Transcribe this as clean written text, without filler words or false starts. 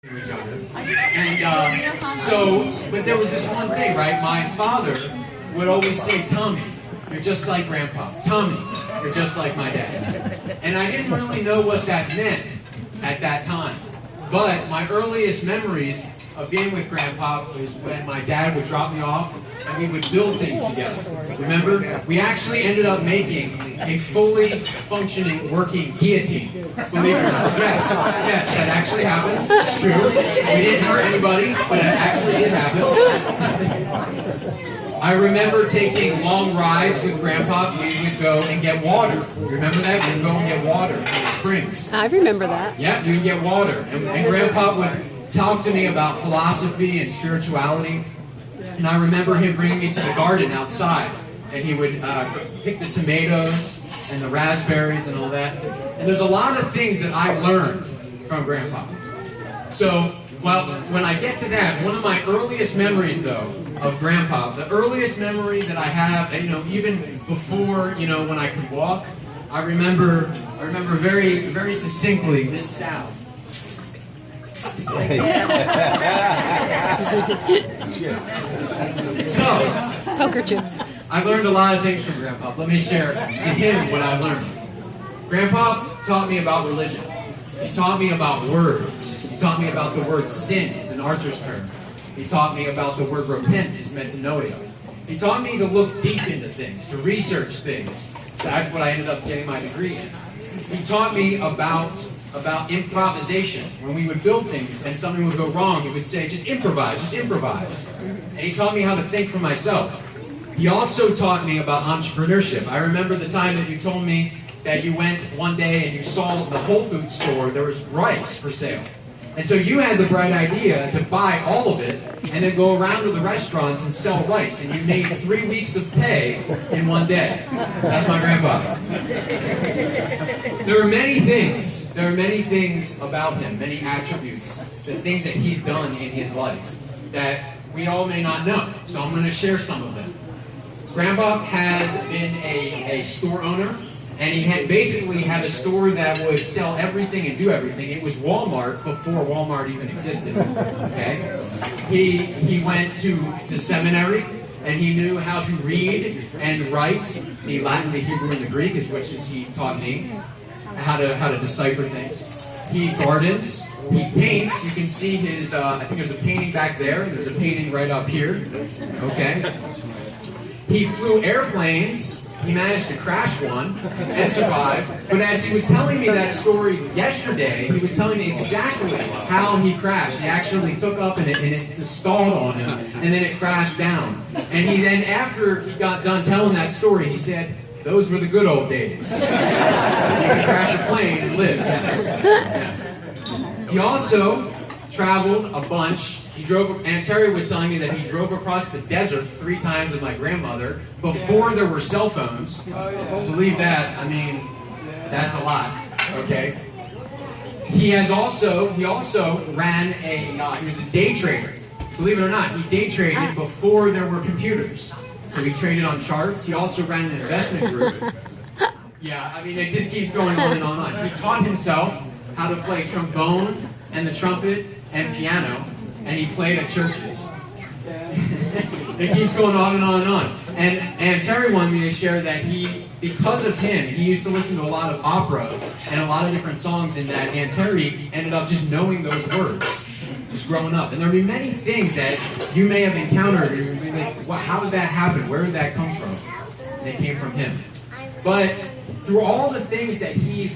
each other. But there was this one thing, right? My father would always say, Tommy, you're just like Grandpa. Tommy, you're just like my dad. And I didn't really know what that meant at that time. But my earliest memories of being with Grandpa was when my dad would drop me off and we would build things together. Remember? We actually ended up making a fully functioning, working guillotine. Believe it or not. Yes, that actually happened. It's true. We didn't hurt anybody, but it actually did happen. I remember taking long rides with Grandpa. We would go and get water. Remember that? We would go and get water in the springs. I remember that. Yeah, you would get water. And Grandpa would talk to me about philosophy and spirituality. And I remember him bringing me to the garden outside. And he would pick the tomatoes and the raspberries and all that. And there's a lot of things that I learned from Grandpa. So, well, when I get to that, one of my earliest memories, though, of Grandpa, the earliest memory that I have, even before, when I could walk, I remember very, very succinctly this sound. So, Poker chips. I've learned a lot of things from Grandpa. Let me share to him what I learned. Grandpa taught me about religion. He taught me about words. He taught me about the word sin. It's an Arthur's term. He taught me about the word repent. It's metanoia. He taught me to look deep into things, to research things. That's what I ended up getting my degree in. He taught me about improvisation. When we would build things and something would go wrong, he would say, just improvise, just improvise. And he taught me how to think for myself. He also taught me about entrepreneurship. I remember the time that you told me that you went one day and you saw the Whole Foods store, there was rice for sale. And so you had the bright idea to buy all of it and then go around to the restaurants and sell rice. And you made 3 weeks of pay in one day. That's my grandpa. There are many things about him, many attributes, the things that he's done in his life that we all may not know. So I'm going to share some of them. Grandpa has been a store owner. And he basically had a store that would sell everything and do everything. It was Walmart before Walmart even existed. Okay? He went to seminary, and he knew how to read and write the Latin, the Hebrew, and the Greek, which he taught me how to decipher things. He gardens. He paints. You can see his. I think there's a painting back there, and there's a painting right up here. Okay. He flew airplanes. He managed to crash one and survive. But as he was telling me that story yesterday, he was telling me exactly how he crashed. He actually took up and it stalled on him, and then it crashed down. And he then, after he got done telling that story, he said, those were the good old days. You could crash a plane and live, yes. He also traveled a bunch. Aunt Terry was telling me that he drove across the desert 3 times with my grandmother before there were cell phones. Believe that, that's a lot, okay? He also ran he was a day trader. Believe it or not, he day traded before there were computers. So he traded on charts. He also ran an investment group. Yeah, it just keeps going on and on and on. He taught himself how to play trombone and the trumpet and piano. And he played at churches. It keeps going on and on and on. And Terry wanted me to share that because of him, he used to listen to a lot of opera and a lot of different songs, and that Aunt Terry ended up just knowing those words, just growing up. And there'll be many things that you may have encountered, and you'll be like, wow, how did that happen? Where did that come from? And it came from him. But through all the things that he's